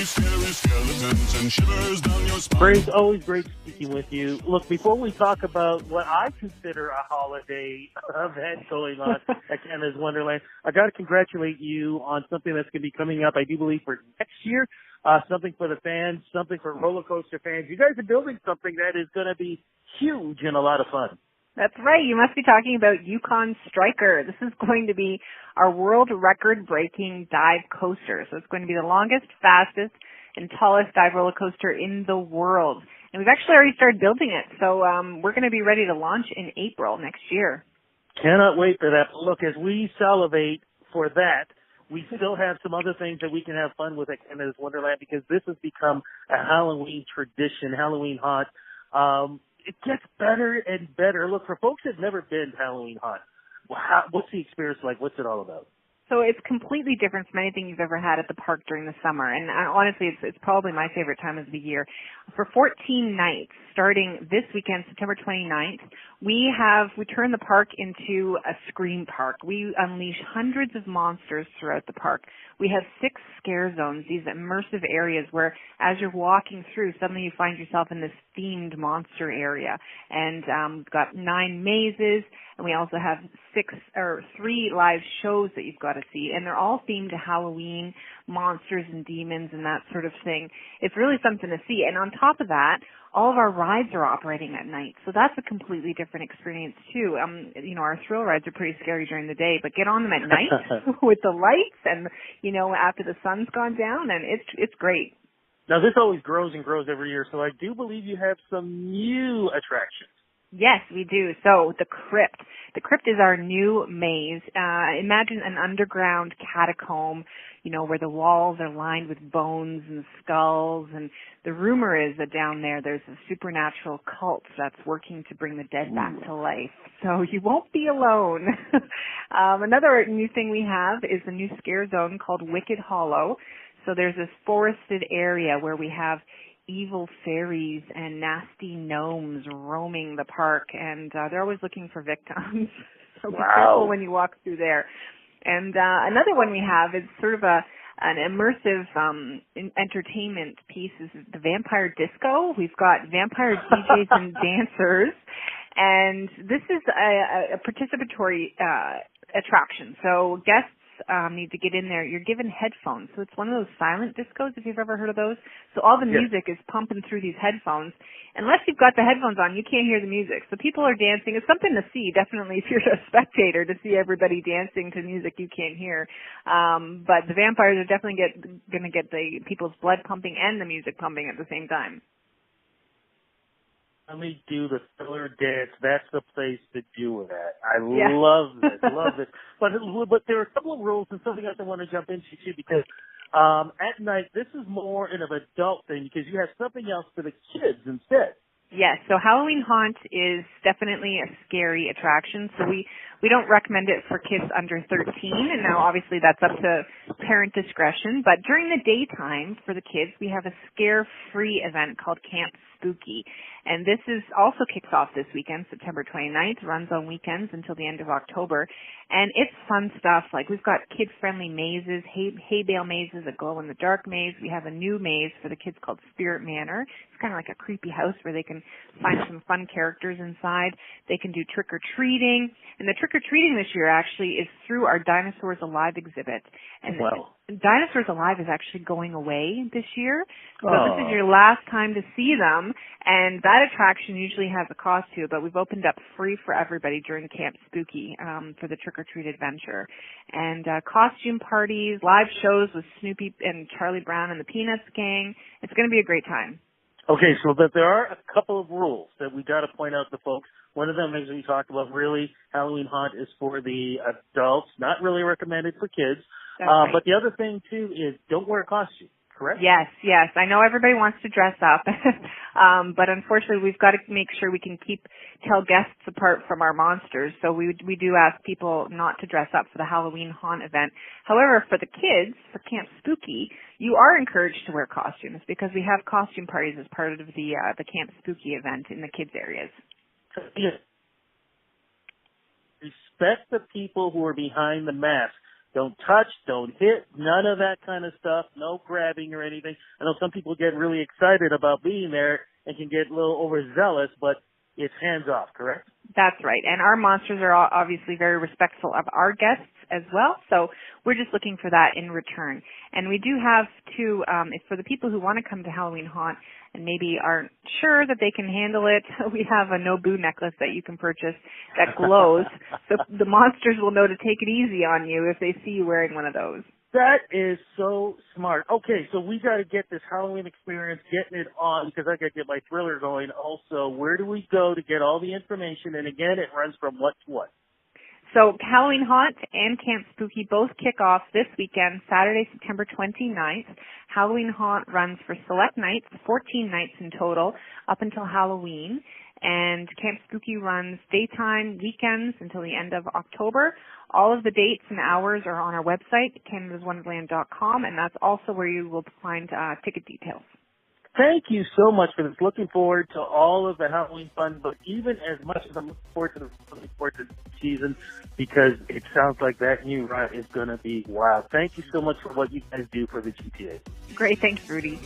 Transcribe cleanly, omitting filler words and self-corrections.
scary skeletons and shivers down your spine. Braves, always great speaking with you. Look, before we talk about what I consider a holiday event going on at Canada's Wonderland, I got to congratulate you on something that's going to be coming up, I do believe, for next year. Something for the fans, something for roller coaster fans. You guys are building something that is going to be huge and a lot of fun. That's right. You must be talking about Yukon Stryker. This is going to be our world record-breaking dive coaster. So it's going to be the longest, fastest, and tallest dive roller coaster in the world. And we've actually already started building it. So we're going to be ready to launch in April next year. Cannot wait for that. Look, as we salivate for that, we still have some other things that we can have fun with at Canada's Wonderland, because this has become a Halloween tradition, Halloween haunt. It gets better and better. Look, for folks that have never been to Halloween haunt, what's the experience like? What's it all about? So it's completely different from anything you've ever had at the park during the summer. And honestly, it's probably my favorite time of the year. For 14 nights, starting this weekend, September 29th, we turn the park into a scream park. We unleash hundreds of monsters throughout the park. We have 6 scare zones, these immersive areas where as you're walking through, suddenly you find yourself in this themed monster area. And we've got 9 mazes, and we also have 3 live shows that you've got to see. And they're all themed to Halloween, monsters and demons and that sort of thing. It's really something to see. And on top of that, all of our rides are operating at night. So that's a completely different experience too. Our thrill rides are pretty scary during the day, but get on them at night with the lights and, after the sun's gone down, and it's great. Now, this always grows and grows every year, so I do believe you have some new attractions. Yes, we do. So the Crypt. The Crypt is our new maze. Imagine an underground catacomb, where the walls are lined with bones and skulls. And the rumor is that down there's a supernatural cult that's working to bring the dead back to life. So you won't be alone. Another new thing we have is a new scare zone called Wicked Hollow. So there's this forested area where we have evil fairies and nasty gnomes roaming the park, and they're always looking for victims. So be careful when you walk through there. And another one we have is sort of an immersive entertainment piece is the Vampire Disco. We've got vampire DJs and dancers, and this is a participatory attraction. So guests need to get in there. You're given headphones. So it's one of those silent discos, if you've ever heard of those. So all the music is pumping through these headphones. Unless you've got the headphones on, you can't hear the music. So people are dancing. It's something to see, definitely, if you're a spectator, to see everybody dancing to music you can't hear. But the vampires are definitely going to get the people's blood pumping and the music pumping at the same time. Let me do the Thriller dance. That's the place to do that. I love this, love it. But there are a couple of rules and something else I want to jump into too, because at night this is more of an adult thing, because you have something else for the kids instead. Yes, so Halloween Haunt is definitely a scary attraction. So we don't recommend it for kids under 13, and now obviously that's up to parent discretion. But during the daytime for the kids, we have a scare-free event called Camp Spooky. And this also kicks off this weekend, September 29th, runs on weekends until the end of October. And it's fun stuff. Like, we've got kid-friendly mazes, hay bale mazes, a glow-in-the-dark maze. We have a new maze for the kids called Spirit Manor. It's kind of like a creepy house where they can find some fun characters inside. They can do trick-or-treating. And the trick-or-treating this year actually is through our Dinosaurs Alive exhibit. And Dinosaurs Alive is actually going away this year. So this is your last time to see them. And that attraction usually has a cost to it, but we've opened up free for everybody during Camp Spooky for the trick-or-treat adventure. And costume parties, live shows with Snoopy and Charlie Brown and the Peanuts Gang. It's going to be a great time. Okay, so but there are a couple of rules that we got to point out to folks. One of them, as we talked about, really, Halloween Haunt is for the adults, not really recommended for kids. Right. But the other thing, too, is don't wear a costume, correct? Yes. I know everybody wants to dress up, but unfortunately we've got to make sure we can tell guests apart from our monsters. So we do ask people not to dress up for the Halloween Haunt event. However, for the kids, for Camp Spooky, you are encouraged to wear costumes because we have costume parties as part of the Camp Spooky event in the kids' areas. Respect the people who are behind the mask. Don't touch, don't hit, none of that kind of stuff, no grabbing or anything. I know some people get really excited about being there and can get a little overzealous, but it's hands off, correct? That's right. And our monsters are obviously very respectful of our guests as well, so we're just looking for that in return. And we do have two, for the people who want to come to Halloween Haunt and maybe aren't sure that they can handle it, we have a no-boo necklace that you can purchase that glows, so the monsters will know to take it easy on you if they see you wearing one of those. That is so smart. Okay, so we got to get this Halloween experience, getting it on, because I got to get my thriller going. Also, where do we go to get all the information? And again, it runs from what to what? So Halloween Haunt and Camp Spooky both kick off this weekend, Saturday, September 29th. Halloween Haunt runs for select nights, 14 nights in total, up until Halloween. And Camp Spooky runs daytime, weekends until the end of October. All of the dates and hours are on our website, canadaswonderland.com, and that's also where you will find ticket details. Thank you so much for this. Looking forward to all of the Halloween fun, but even as much as I'm looking forward to the season, because it sounds like that new ride is going to be wild. Thank you so much for what you guys do for the GTA. Great. Thanks, Rudy.